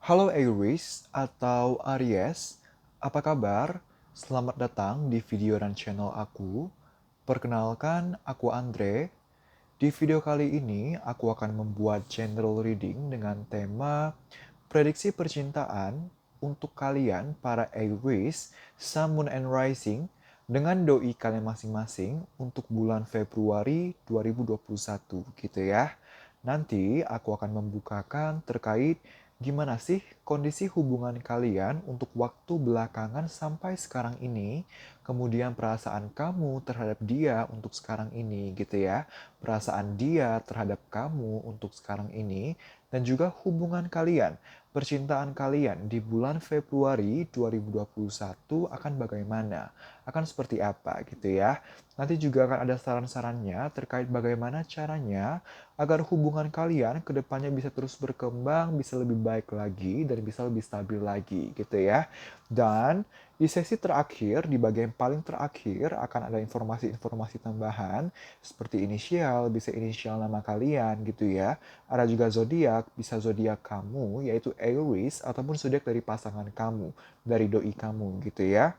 Halo Aries atau Aries, apa kabar? Selamat datang di video dan channel aku. Perkenalkan, aku Andre. Di video kali ini, aku akan membuat general reading dengan tema prediksi percintaan untuk kalian para Aries, Sun, Moon, and Rising dengan doi kalian masing-masing untuk bulan Februari 2021 gitu ya. Nanti aku akan membukakan terkait gimana sih kondisi hubungan kalian untuk waktu belakangan sampai sekarang ini, kemudian perasaan kamu terhadap dia untuk sekarang ini gitu ya, perasaan dia terhadap kamu untuk sekarang ini, dan juga hubungan kalian, percintaan kalian di bulan Februari 2021 akan bagaimana, akan seperti apa gitu ya. Nanti juga akan ada saran-sarannya terkait bagaimana caranya agar hubungan kalian ke depannya bisa terus berkembang, bisa lebih baik lagi, dan bisa lebih stabil lagi gitu ya. Dan di sesi terakhir, di bagian paling terakhir akan ada informasi-informasi tambahan seperti inisial, bisa inisial nama kalian gitu ya. Ada juga zodiak, bisa zodiak kamu yaitu Aries ataupun zodiak dari pasangan kamu, dari doi kamu gitu ya.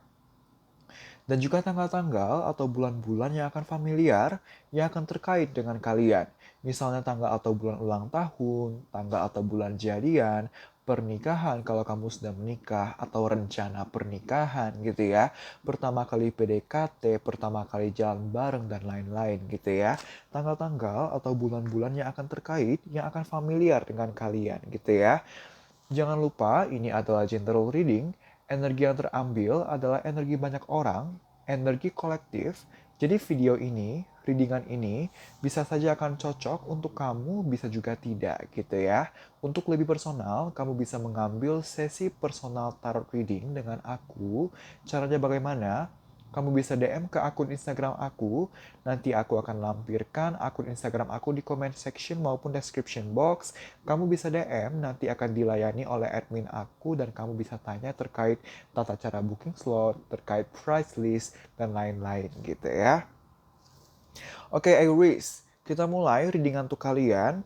Dan juga tanggal-tanggal atau bulan-bulan yang akan familiar yang akan terkait dengan kalian. Misalnya tanggal atau bulan ulang tahun, tanggal atau bulan jadian, pernikahan kalau kamu sudah menikah, atau rencana pernikahan gitu ya. Pertama kali PDKT, pertama kali jalan bareng, dan lain-lain gitu ya. Tanggal-tanggal atau bulan-bulan yang akan terkait, yang akan familiar dengan kalian gitu ya. Jangan lupa, ini adalah general reading. Energi yang terambil adalah energi banyak orang, energi kolektif. Jadi video ini, readingan ini, bisa saja akan cocok untuk kamu, bisa juga tidak gitu ya. Untuk lebih personal, kamu bisa mengambil sesi personal tarot reading dengan aku. Caranya bagaimana? Kamu bisa DM ke akun Instagram aku, nanti aku akan lampirkan akun Instagram aku di comment section maupun description box. Kamu bisa DM, nanti akan dilayani oleh admin aku dan kamu bisa tanya terkait tata cara booking slot, terkait price list, dan lain-lain gitu ya. Oke, Iris, kita mulai readingan untuk kalian.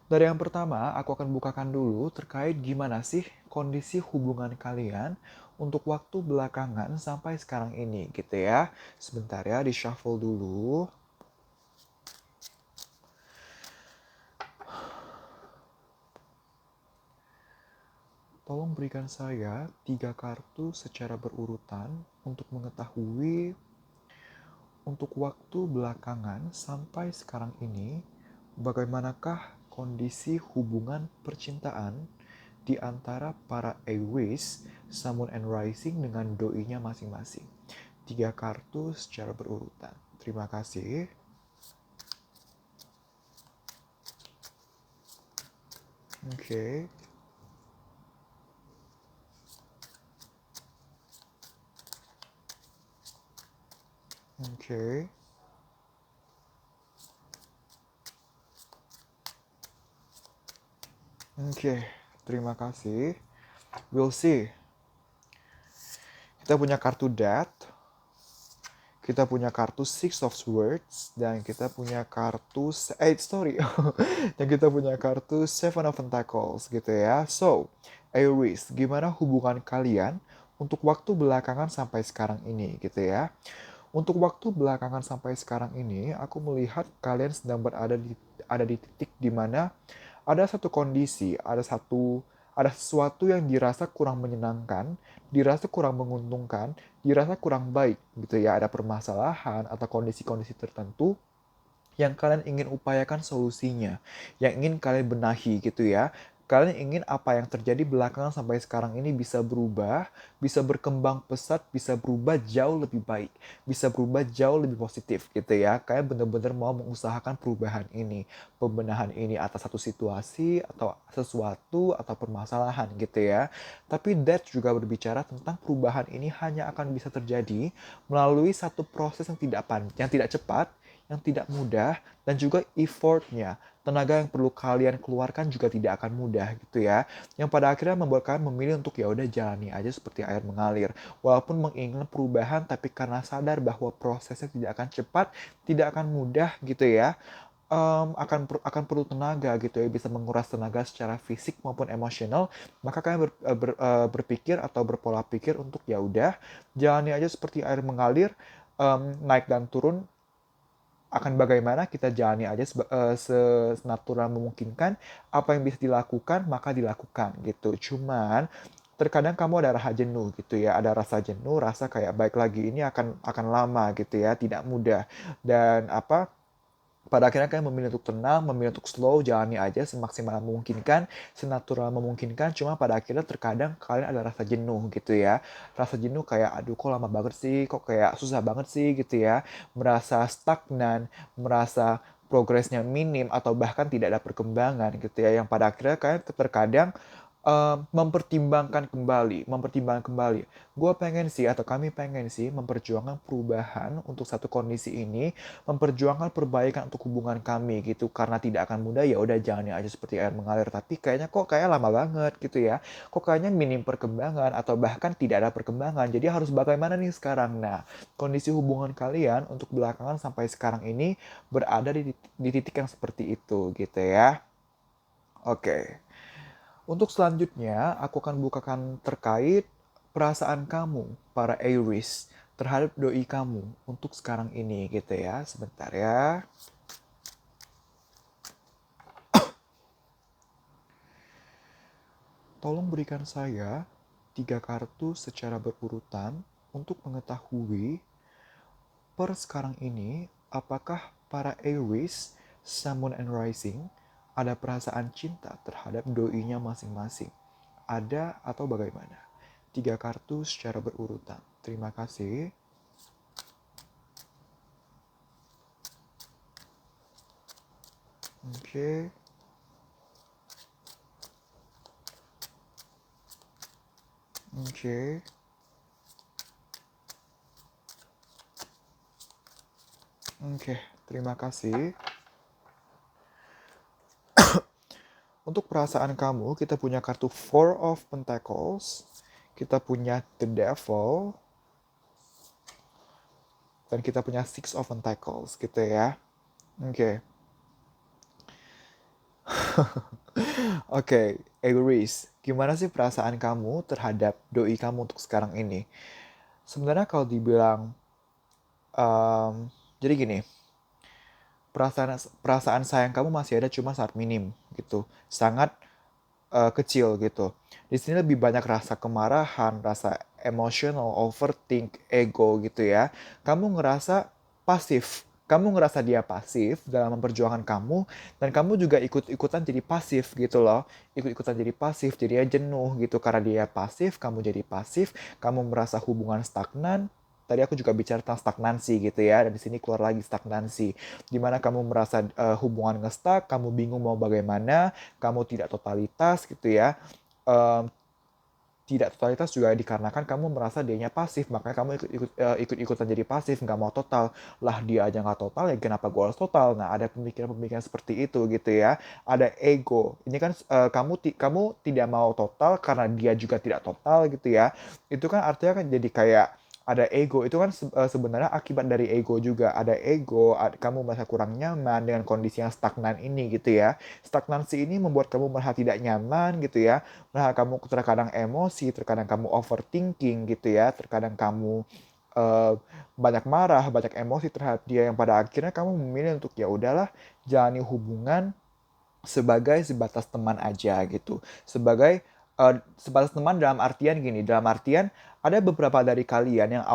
Dari yang pertama, aku akan bukakan dulu terkait gimana sih kondisi hubungan kalian untuk waktu belakangan sampai sekarang ini gitu ya. Sebentar ya, di shuffle dulu. Tolong berikan saya 3 kartu secara berurutan untuk mengetahui untuk waktu belakangan sampai sekarang ini, bagaimanakah kondisi hubungan percintaan di antara para Aries, Sun, Moon, and Rising dengan doinya masing-masing. 3 kartu secara berurutan. Terima kasih. Oke. Oke. Oke. Terima kasih. We'll see. Kita punya kartu Death, kita punya kartu Six of Swords, dan kita punya kartu dan kita punya kartu Seven of Pentacles gitu ya. So, Aries, gimana hubungan kalian untuk waktu belakangan sampai sekarang ini gitu ya. Untuk waktu belakangan sampai sekarang ini, aku melihat kalian sedang ada di titik di mana ada satu kondisi, ada sesuatu yang dirasa kurang menyenangkan, dirasa kurang menguntungkan, dirasa kurang baik gitu ya. Ada permasalahan atau kondisi-kondisi tertentu yang kalian ingin upayakan solusinya, yang ingin kalian benahi gitu ya. Kalian ingin apa yang terjadi belakangan sampai sekarang ini bisa berubah, bisa berkembang pesat, bisa berubah jauh lebih baik, bisa berubah jauh lebih positif gitu ya. Kalian benar-benar mau mengusahakan perubahan ini, pembenahan ini atas satu situasi atau sesuatu atau permasalahan gitu ya. Tapi that juga berbicara tentang perubahan ini hanya akan bisa terjadi melalui satu proses yang tidak cepat, yang tidak mudah, dan juga effortnya, tenaga yang perlu kalian keluarkan juga tidak akan mudah gitu ya. Yang pada akhirnya membuat kalian memilih untuk ya udah jalani aja seperti air mengalir. Walaupun menginginkan perubahan, tapi karena sadar bahwa prosesnya tidak akan cepat, tidak akan mudah gitu ya. akan perlu tenaga gitu ya, bisa menguras tenaga secara fisik maupun emosional, maka kalian berpikir atau berpola pikir untuk ya udah jalani aja seperti air mengalir, naik dan turun akan bagaimana kita jalani aja senatural memungkinkan, apa yang bisa dilakukan maka dilakukan gitu. Cuman terkadang kamu ada rasa jenuh gitu ya, ada rasa jenuh, rasa kayak baik lagi ini akan lama gitu ya, tidak mudah. Dan pada akhirnya kalian memilih untuk tenang, memilih untuk slow, jalani aja semaksimal memungkinkan, senatural memungkinkan. Cuma pada akhirnya terkadang kalian ada rasa jenuh gitu ya. Rasa jenuh kayak, aduh kok lama banget sih, kok kayak susah banget sih gitu ya. Merasa stagnan, merasa progresnya minim atau bahkan tidak ada perkembangan gitu ya. Yang pada akhirnya kalian terkadang mempertimbangkan kembali. Gue pengen sih atau kami pengen sih memperjuangkan perubahan untuk satu kondisi ini, memperjuangkan perbaikan untuk hubungan kami gitu. Karena tidak akan mudah ya udah jalannya aja seperti air mengalir. Tapi kayaknya kok kayak lama banget gitu ya. Kok kayaknya minim perkembangan atau bahkan tidak ada perkembangan. Jadi harus bagaimana nih sekarang? Nah, kondisi hubungan kalian untuk belakangan sampai sekarang ini berada di titik yang seperti itu gitu ya. Oke. Untuk selanjutnya, aku akan bukakan terkait perasaan kamu, para Aries, terhadap doi kamu untuk sekarang ini gitu ya. Sebentar ya. Tolong berikan saya 3 kartu secara berurutan untuk mengetahui per sekarang ini apakah para Aries, Sun, Moon, and Rising ada perasaan cinta terhadap doinya masing-masing. Ada atau bagaimana? 3 kartu secara berurutan. Terima kasih. Oke. Oke. Oke, terima kasih. Untuk perasaan kamu, kita punya kartu Four of Pentacles, kita punya The Devil, dan kita punya Six of Pentacles gitu ya. Oke. Oke, Aries, gimana sih perasaan kamu terhadap doi kamu untuk sekarang ini? Sebenarnya kalau dibilang, jadi gini, perasaan perasaan sayang kamu masih ada cuma saat minim gitu, sangat kecil gitu. Di sini lebih banyak rasa kemarahan, rasa emotional, overthink, ego gitu ya. Kamu ngerasa pasif. Kamu ngerasa dia pasif dalam memperjuangkan kamu, dan kamu juga ikut-ikutan jadi pasif gitu loh. Ikut-ikutan jadi pasif, jadi jenuh gitu. Karena dia pasif, kamu jadi pasif, kamu merasa hubungan stagnan. Tadi aku juga bicara tentang stagnansi gitu ya, dan di sini keluar lagi stagnansi. Dimana kamu merasa hubungan nge-stuck, kamu bingung mau bagaimana, kamu tidak totalitas gitu ya. Em, Tidak totalitas juga dikarenakan kamu merasa dianya pasif, makanya kamu ikut-ikutan jadi pasif, nggak mau total. Lah dia aja nggak total, ya kenapa gue harus total? Nah, ada pemikiran-pemikiran seperti itu gitu ya. Ada ego. Ini kan kamu tidak mau total karena dia juga tidak total gitu ya. Itu kan artinya kan jadi kayak ada ego. Itu kan sebenarnya akibat dari ego juga. Ada ego, kamu merasa kurang nyaman dengan kondisi yang stagnan ini gitu ya. Stagnansi ini membuat kamu merasa tidak nyaman gitu ya. Nah, kamu terkadang emosi, terkadang kamu overthinking gitu ya, terkadang kamu eh, banyak marah, banyak emosi terhadap dia, yang pada akhirnya kamu memilih untuk ya udahlah jalani hubungan sebagai sebatas teman aja gitu. Sebatas teman dalam artian gini, dalam artian ada beberapa dari kalian yang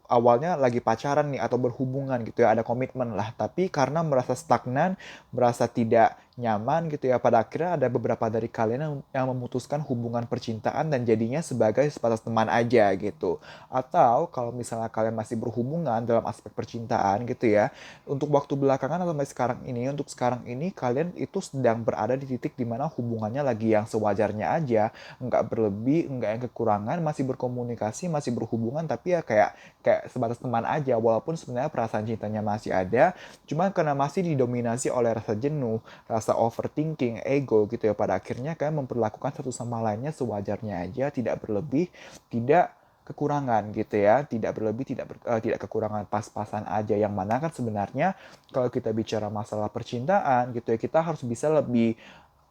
awalnya lagi pacaran nih atau berhubungan gitu ya, ada komitmen lah, tapi karena merasa stagnan, merasa tidak nyaman gitu ya, pada akhirnya ada beberapa dari kalian yang memutuskan hubungan percintaan dan jadinya sebagai sebatas teman aja gitu. Atau kalau misalnya kalian masih berhubungan dalam aspek percintaan gitu ya, untuk waktu belakangan atau sampai sekarang ini, untuk sekarang ini kalian itu sedang berada di titik dimana hubungannya lagi yang sewajarnya aja, nggak berlebih, nggak yang kekurangan, masih berkomunikasi, masih berhubungan, tapi ya kayak kayak sebatas teman aja, walaupun sebenarnya perasaan cintanya masih ada, cuma karena masih didominasi oleh rasa jenuh, rasa overthinking, ego gitu ya, pada akhirnya kalian memperlakukan satu sama lainnya sewajarnya aja, tidak berlebih, tidak kekurangan gitu ya, tidak berlebih, tidak kekurangan, pas-pasan aja. Yang mana kan sebenarnya kalau kita bicara masalah percintaan gitu ya, kita harus bisa lebih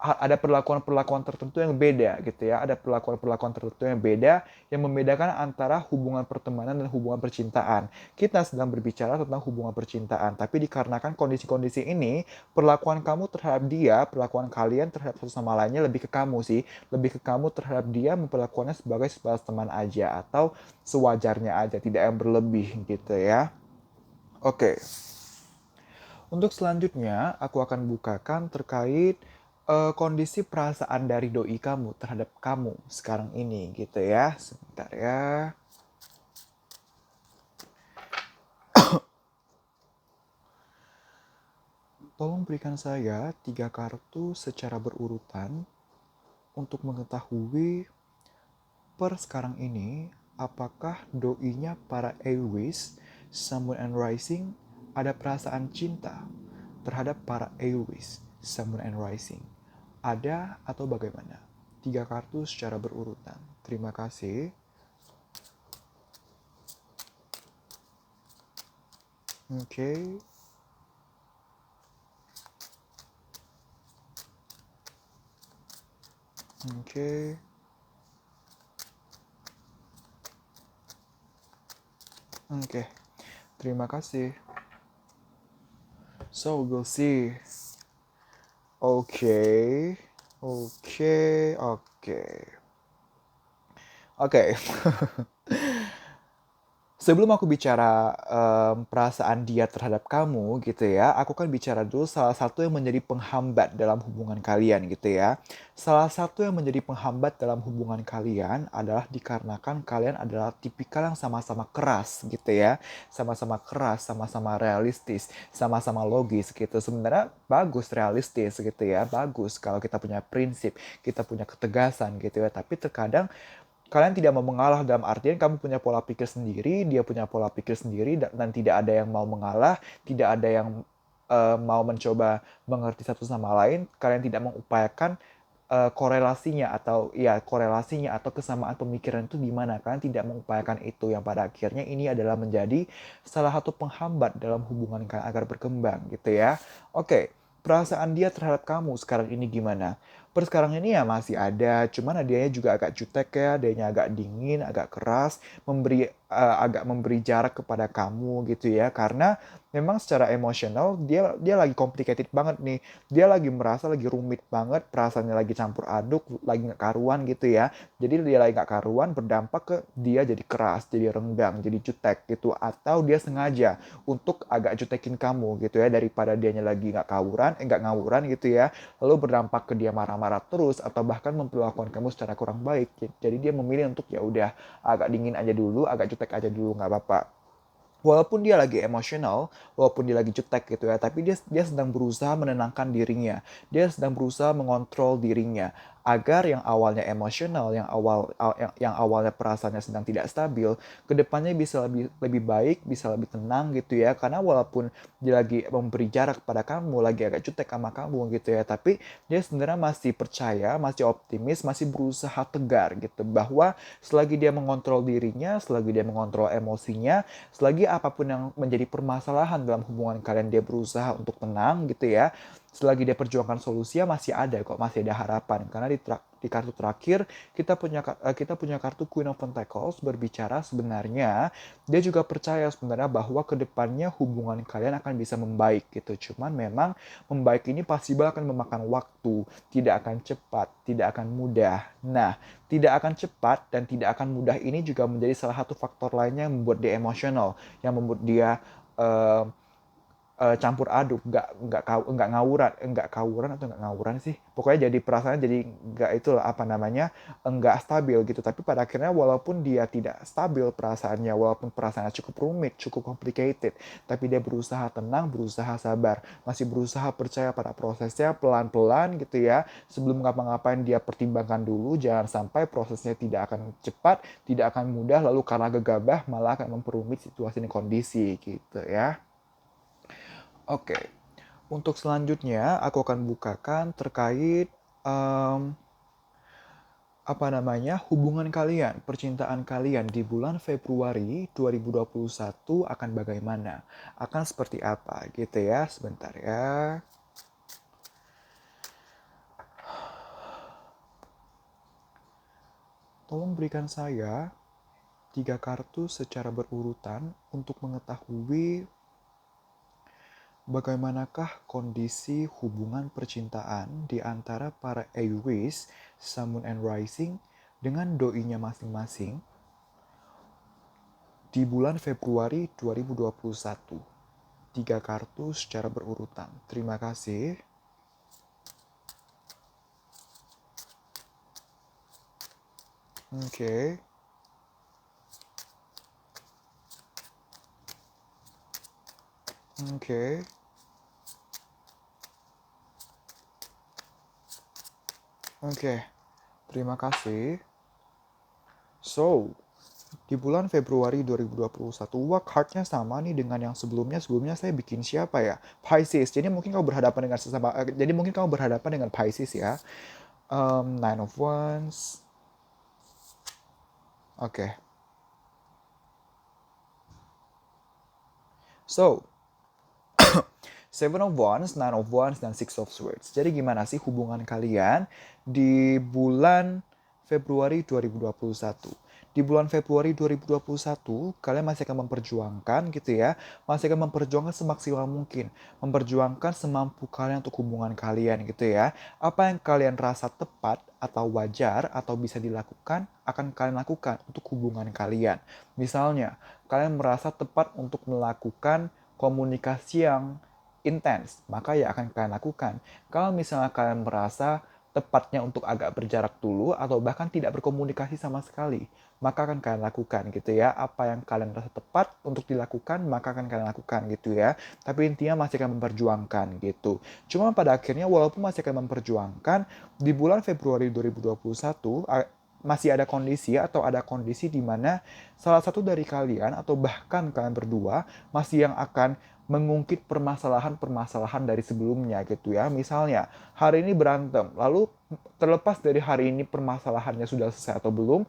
ada perlakuan-perlakuan tertentu yang beda gitu ya. Ada perlakuan-perlakuan tertentu yang beda yang membedakan antara hubungan pertemanan dan hubungan percintaan. Kita sedang berbicara tentang hubungan percintaan, tapi dikarenakan kondisi-kondisi ini, perlakuan kamu terhadap dia, perlakuan kalian terhadap satu sama lainnya lebih ke kamu sih, lebih ke kamu terhadap dia memperlakukannya sebagai sebatas teman aja atau sewajarnya aja, tidak yang berlebih gitu ya. Oke. Untuk selanjutnya, aku akan bukakan terkait kondisi perasaan dari doi kamu terhadap kamu sekarang ini gitu ya. Sebentar ya. Tolong berikan saya 3 kartu secara berurutan untuk mengetahui per sekarang ini apakah doinya para Aries, Sun and Rising ada perasaan cinta terhadap para Aries, Sun and Rising. Ada atau bagaimana? 3 kartu secara berurutan. Terima kasih. Oke. Oke. Oke. Terima kasih. So, we'll see. Oke. Oke. Oke. Oke. Sebelum aku bicara perasaan dia terhadap kamu gitu ya, aku kan bicara dulu salah satu yang menjadi penghambat dalam hubungan kalian gitu ya. Salah satu yang menjadi penghambat dalam hubungan kalian adalah dikarenakan kalian adalah tipikal yang sama-sama keras gitu ya. Sama-sama keras, sama-sama realistis, sama-sama logis gitu. Sebenarnya bagus realistis gitu ya, bagus kalau kita punya prinsip, kita punya ketegasan gitu ya. Tapi terkadang kalian tidak mau mengalah dalam artian kamu punya pola pikir sendiri, dia punya pola pikir sendiri, dan tidak ada yang mau mengalah, tidak ada yang mau mencoba mengerti satu sama lain. Kalian tidak mengupayakan korelasinya atau kesamaan pemikiran itu di mana. Kalian tidak mengupayakan itu, yang pada akhirnya ini adalah menjadi salah satu penghambat dalam hubungan kalian agar berkembang gitu ya. Oke, perasaan dia terhadap kamu sekarang ini gimana? Per sekarang ini ya masih ada, cuman dianya juga agak jutek ya, dianya agak dingin, agak keras, agak memberi jarak kepada kamu gitu ya, karena memang secara emosional dia dia lagi complicated banget nih. Dia lagi merasa lagi rumit banget, perasaannya lagi campur aduk, lagi nggak karuan gitu ya. Jadi dia lagi nggak karuan, berdampak ke dia jadi keras, jadi renggang, jadi jutek gitu, atau dia sengaja untuk agak jutekin kamu gitu ya, daripada dianya lagi nggak ngawuran gitu ya, lalu berdampak ke dia marah-marah terus atau bahkan memperlakukan kamu secara kurang baik. Jadi dia memilih untuk ya udah agak dingin aja dulu, agak jutek aja dulu, nggak apa-apa. Walaupun dia lagi emosional, walaupun dia lagi jutek gitu ya, tapi dia dia sedang berusaha menenangkan dirinya. Dia sedang berusaha mengontrol dirinya agar yang awalnya emosional, yang awalnya perasaannya sedang tidak stabil, kedepannya bisa lebih lebih baik, bisa lebih tenang gitu ya. Karena walaupun dia lagi memberi jarak pada kamu, lagi agak jutek sama kamu gitu ya, tapi dia sebenarnya masih percaya, masih optimis, masih berusaha tegar gitu bahwa selagi dia mengontrol dirinya, selagi dia mengontrol emosinya, selagi apapun yang menjadi permasalahan dalam hubungan kalian dia berusaha untuk tenang gitu ya. Selagi dia perjuangkan solusinya masih ada kok, masih ada harapan. Karena di kartu terakhir kita punya kartu Queen of Pentacles berbicara sebenarnya dia juga percaya sebenarnya bahwa kedepannya hubungan kalian akan bisa membaik gitu. Cuman memang membaik ini pasti akan memakan waktu, tidak akan cepat, tidak akan mudah. Nah, tidak akan cepat dan tidak akan mudah ini juga menjadi salah satu faktor lainnya yang membuat dia emosional, yang membuat dia uh, campur aduk, nggak kawuran atau nggak ngawuran sih, pokoknya jadi perasaan jadi nggak, itulah apa namanya, nggak stabil gitu. Tapi pada akhirnya walaupun dia tidak stabil perasaannya, walaupun perasaannya cukup rumit, cukup complicated, tapi dia berusaha tenang, berusaha sabar, masih berusaha percaya pada prosesnya pelan-pelan gitu ya. Sebelum ngapa-ngapain dia pertimbangkan dulu, jangan sampai prosesnya tidak akan cepat, tidak akan mudah, lalu karena gegabah malah akan memperumit situasi dan kondisi gitu ya. Oke, untuk selanjutnya aku akan bukakan terkait em, hubungan kalian, percintaan kalian di bulan Februari 2021 akan bagaimana? Akan seperti apa gitu ya? Sebentar ya. Tolong berikan saya 3 kartu secara berurutan untuk mengetahui bagaimanakah kondisi hubungan percintaan di antara para Aries, Sun, Moon, and Rising dengan doinya masing-masing di bulan Februari 2021. 3 kartu secara berurutan. Terima kasih. Oke. Oke. Oke. Terima kasih. So, di bulan Februari 2021, wah card-nya sama nih dengan yang sebelumnya. Sebelumnya saya bikin siapa ya? Pisces. Jadi mungkin kamu berhadapan dengan Pisces ya. Nine of Wands. Oke. So, Seven of Wands, Nine of Wands, dan Six of Swords. Jadi gimana sih hubungan kalian di bulan Februari 2021? Di bulan Februari 2021, kalian masih akan memperjuangkan gitu ya. Masih akan memperjuangkan semaksimal mungkin. Memperjuangkan semampu kalian untuk hubungan kalian gitu ya. Apa yang kalian rasa tepat atau wajar atau bisa dilakukan, akan kalian lakukan untuk hubungan kalian. Misalnya, kalian merasa tepat untuk melakukan komunikasi yang intens, maka ya akan kalian lakukan. Kalau misalnya kalian merasa tepatnya untuk agak berjarak dulu atau bahkan tidak berkomunikasi sama sekali, maka akan kalian lakukan gitu ya. Apa yang kalian rasa tepat untuk dilakukan, maka akan kalian lakukan gitu ya. Tapi intinya masih akan memperjuangkan gitu. Cuma pada akhirnya walaupun masih akan memperjuangkan, di bulan Februari 2021 masih ada kondisi di mana salah satu dari kalian atau bahkan kalian berdua masih yang akan mengungkit permasalahan-permasalahan dari sebelumnya gitu ya. Misalnya, hari ini berantem, lalu terlepas dari hari ini permasalahannya sudah selesai atau belum,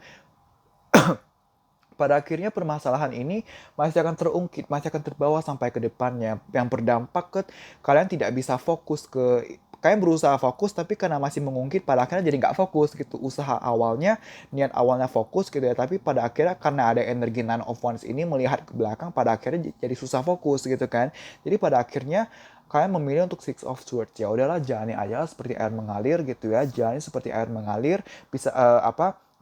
pada akhirnya permasalahan ini masih akan terungkit, masih akan terbawa sampai ke depannya, yang berdampak ke kalian tidak bisa fokus ke kalian berusaha fokus tapi karena masih mengungkit pada akhirnya jadi nggak fokus gitu. Usaha awalnya, niat awalnya fokus gitu ya, tapi pada akhirnya karena ada energi Nine of Wands ini melihat ke belakang, pada akhirnya jadi susah fokus gitu kan. Jadi pada akhirnya kalian memilih untuk Six of Swords. Ya udahlah, jalani aja seperti air mengalir gitu ya. Jalani seperti air mengalir, bisa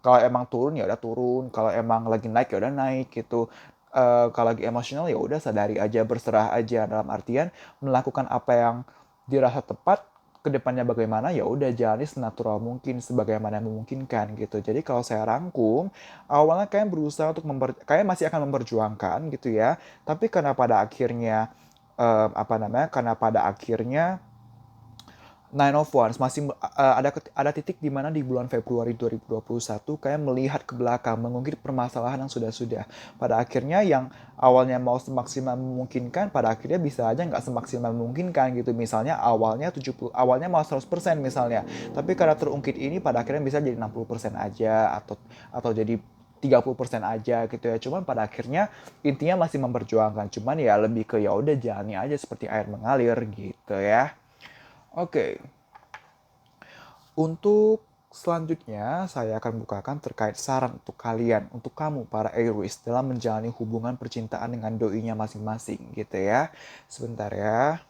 kalau emang turun ya udah turun, kalau emang lagi naik ya udah naik gitu. Kalau lagi emosional ya udah sadari aja, berserah aja, dalam artian melakukan apa yang dirasa tepat, kedepannya bagaimana ya udah jalani senatural mungkin, sebagaimana memungkinkan gitu. Jadi kalau saya rangkum, awalnya kalian berusaha untuk kalian masih akan memperjuangkan gitu ya, tapi karena pada akhirnya karena pada akhirnya Nine of Wands masih ada titik di mana di bulan Februari 2021 kalian melihat ke belakang, mengungkit permasalahan yang sudah-sudah. Pada akhirnya yang awalnya mau semaksimal memungkinkan, pada akhirnya bisa aja nggak semaksimal memungkinkan gitu. Misalnya awalnya mau 100% misalnya, tapi karena terungkit ini pada akhirnya bisa jadi 60% aja atau jadi 30% aja gitu ya. Cuman pada akhirnya intinya masih memperjuangkan. Cuman ya lebih ke ya udah jalani aja seperti air mengalir gitu ya. Oke, untuk selanjutnya saya akan bukakan terkait saran untuk kalian, untuk kamu para Aries dalam menjalani hubungan percintaan dengan doinya masing-masing gitu ya. Sebentar ya.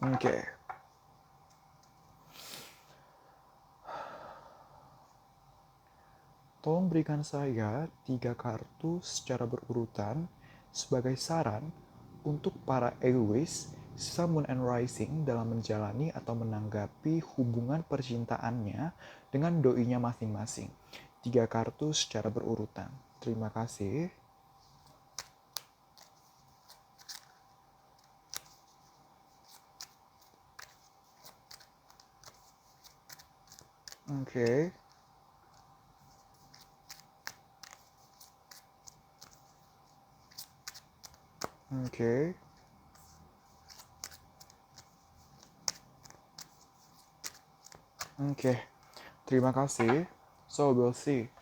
Oke. Tolong berikan saya 3 kartu secara berurutan sebagai saran untuk para Aries, Sun, Moon, and Rising dalam menjalani atau menanggapi hubungan percintaannya dengan doinya masing-masing. 3 kartu secara berurutan. Terima kasih. Oke. Oke. Oke. Terima kasih. So we'll see.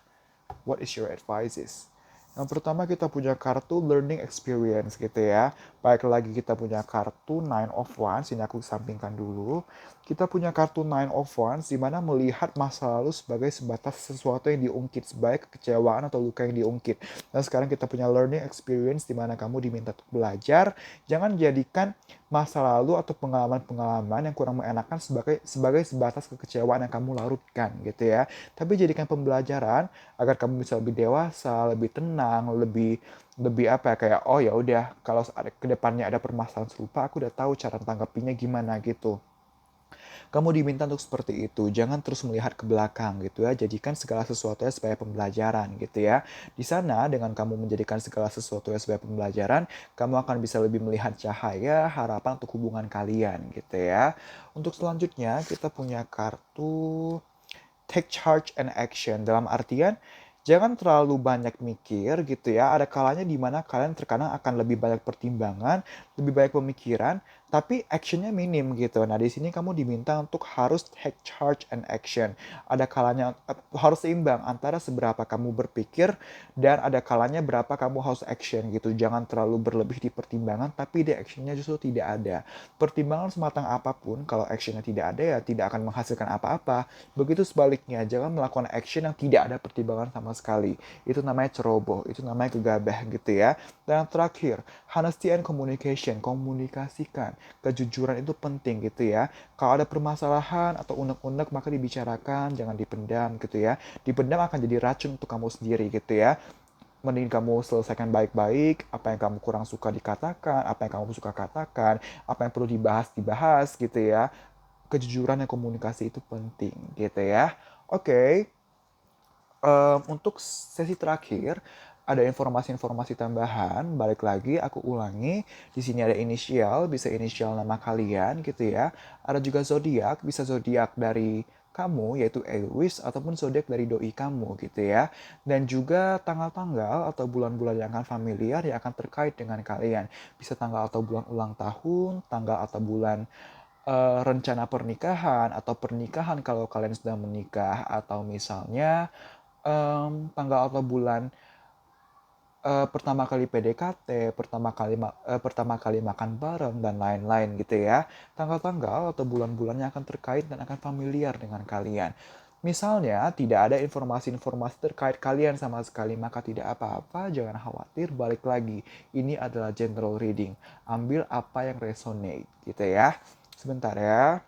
What is your advices? Yang pertama kita punya kartu learning experience gitu ya. Baik lagi kita punya kartu Nine of Wands, ini aku sampingkan dulu. Kita punya kartu Nine of Wands di mana melihat masa lalu sebagai sebatas sesuatu yang diungkit, sebagai kekecewaan atau luka yang diungkit. Dan sekarang kita punya learning experience di mana kamu diminta untuk belajar. Jangan jadikan masa lalu atau pengalaman-pengalaman yang kurang mengenakan sebagai sebatas kekecewaan yang kamu larutkan gitu ya. Tapi jadikan pembelajaran agar kamu bisa lebih dewasa, lebih tenang, lebih lebih apa ya, kayak oh ya udah kalau ada kedepannya ada permasalahan serupa aku udah tahu cara tanggapinya gimana gitu. Kamu diminta untuk seperti itu, jangan terus melihat ke belakang gitu ya. Jadikan segala sesuatunya sebagai pembelajaran gitu ya. Di sana dengan kamu menjadikan segala sesuatunya sebagai pembelajaran, kamu akan bisa lebih melihat cahaya harapan untuk hubungan kalian gitu ya. Untuk selanjutnya kita punya kartu take charge and action, dalam artian jangan terlalu banyak mikir gitu ya. Ada kalanya di mana kalian terkadang akan lebih banyak pertimbangan, lebih banyak pemikiran, tapi actionnya minim gitu. Nah di sini kamu diminta untuk harus take charge and action. Ada kalanya harus seimbang antara seberapa kamu berpikir dan ada kalanya berapa kamu harus action gitu. Jangan terlalu berlebih di pertimbangan, tapi di actionnya justru tidak ada. Pertimbangan sematang apapun, kalau actionnya tidak ada ya tidak akan menghasilkan apa-apa. Begitu sebaliknya, jangan melakukan action yang tidak ada pertimbangan sama sekali. Itu namanya ceroboh, itu namanya gegabah gitu ya. Dan yang terakhir, honesty and communication, komunikasikan. Kejujuran itu penting gitu ya. Kalau ada permasalahan atau unek-unek maka dibicarakan, jangan dipendam gitu ya. Dipendam akan jadi racun untuk kamu sendiri gitu ya. Mending kamu selesaikan baik-baik, apa yang kamu kurang suka dikatakan, apa yang kamu suka katakan, apa yang perlu dibahas gitu ya. Kejujuran dan komunikasi itu penting gitu ya. Oke, untuk sesi terakhir ada informasi-informasi tambahan. Balik lagi, aku ulangi. Di sini ada inisial, bisa inisial nama kalian gitu ya. Ada juga zodiak, bisa zodiak dari kamu yaitu Aries ataupun zodiak dari doi kamu gitu ya. Dan juga tanggal-tanggal atau bulan-bulan yang akan familiar yang akan terkait dengan kalian. Bisa tanggal atau bulan ulang tahun, tanggal atau bulan rencana pernikahan atau pernikahan kalau kalian sedang menikah atau misalnya tanggal atau bulan pertama kali PDKT, pertama kali makan bareng dan lain-lain gitu ya. Tanggal-tanggal atau bulan-bulan yang akan terkait dan akan familiar dengan kalian. Misalnya tidak ada informasi-informasi terkait kalian sama sekali, maka tidak apa-apa, jangan khawatir, balik lagi. Ini adalah general reading. Ambil apa yang resonate gitu ya. Sebentar ya.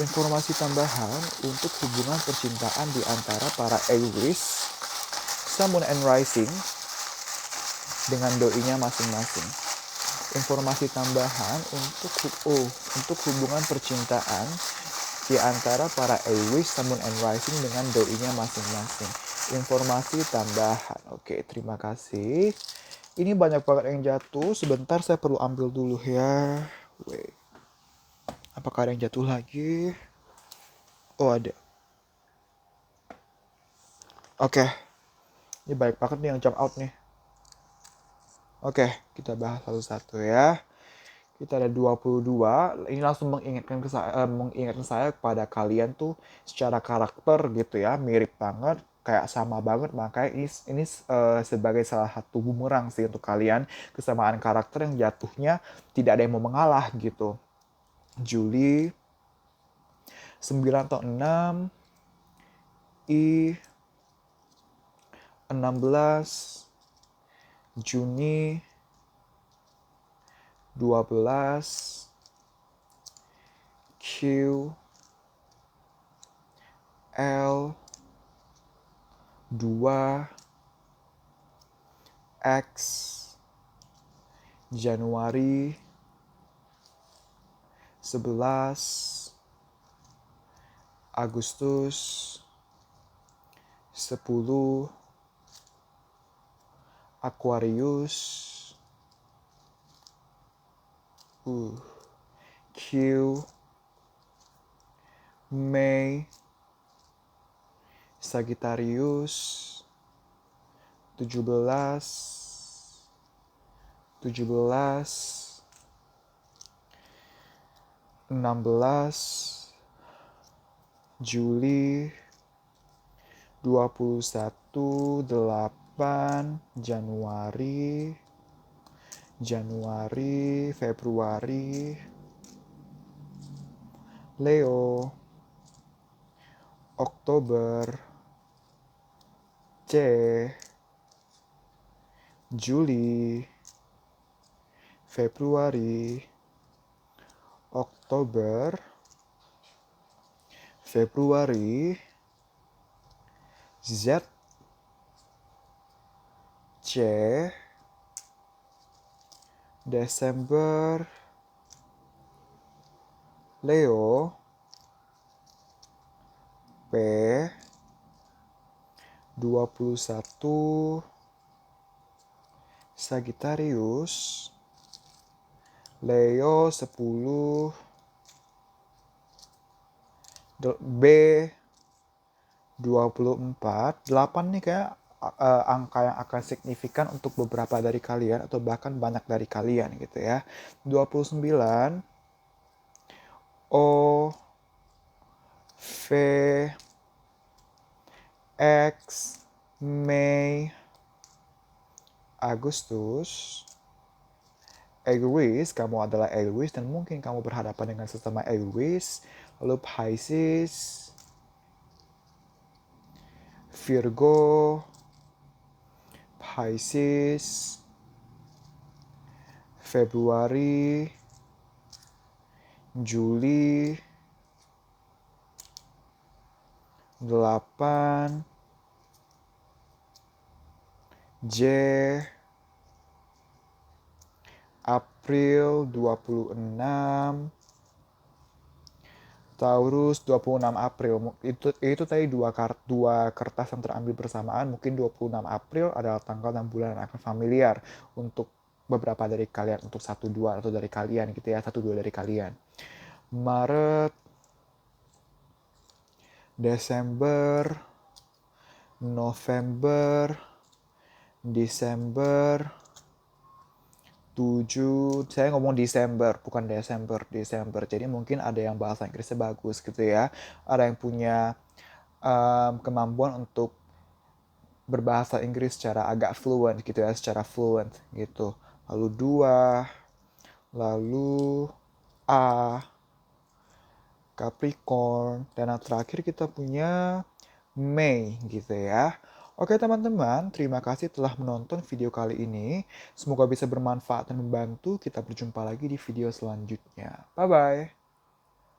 Informasi tambahan untuk hubungan percintaan di antara para Aries, Sun, Moon, and Rising dengan doinya masing-masing. Informasi tambahan untuk hubungan percintaan di antara para Aries, Sun, Moon, and Rising dengan doinya masing-masing. Informasi tambahan. Oke, terima kasih. Ini banyak banget yang jatuh. Sebentar saya perlu ambil dulu ya. Wait. Apakah ada yang jatuh lagi? Oh, ada. Oke. Ini baik banget nih yang jump out nih. Oke, kita bahas satu-satu ya. Kita ada 22. Ini langsung mengingatkan saya kepada kalian tuh secara karakter gitu ya, mirip banget, kayak sama banget. Makanya ini sebagai salah satu bumerang sih untuk kalian, kesamaan karakter yang jatuhnya tidak ada yang mau mengalah gitu. Juli 9 atau 6, I 16, Juni 12, Q, L, 2, X, Januari 11, Agustus 10, Aquarius, Q, Mei, Sagittarius 17, 16, Juli, 21, 8, Januari, Februari, Leo, Oktober, C, Juli, Februari, Oktober, Februari, Z, C, Desember, Leo, P, 21, Sagittarius, Leo 10, B 24, 8 nih kayak angka yang akan signifikan untuk beberapa dari kalian atau bahkan banyak dari kalian gitu ya. 29, O, V, X, Mei, Agustus, Aries, kamu adalah Aries dan mungkin kamu berhadapan dengan sesama Aries, lalu Pisces, Virgo, Pisces, Februari, Juli, 8, J, April 26, Taurus 26 April. Itu tadi dua kertas yang terambil bersamaan. Mungkin 26 April adalah tanggal dan bulan yang akan familiar untuk beberapa dari kalian, untuk 1-2 atau dari kalian gitu ya, 1-2 dari kalian. Maret, Desember, November, Desember, 7, saya ngomong Desember, bukan Desember. Jadi mungkin ada yang bahasa Inggrisnya bagus gitu ya. Ada yang punya kemampuan untuk berbahasa Inggris secara agak fluent gitu ya, secara fluent gitu. Lalu 2, lalu A, Capricorn, dan yang terakhir kita punya Mei gitu ya. Oke teman-teman, terima kasih telah menonton video kali ini. Semoga bisa bermanfaat dan membantu. Kita berjumpa lagi di video selanjutnya. Bye-bye.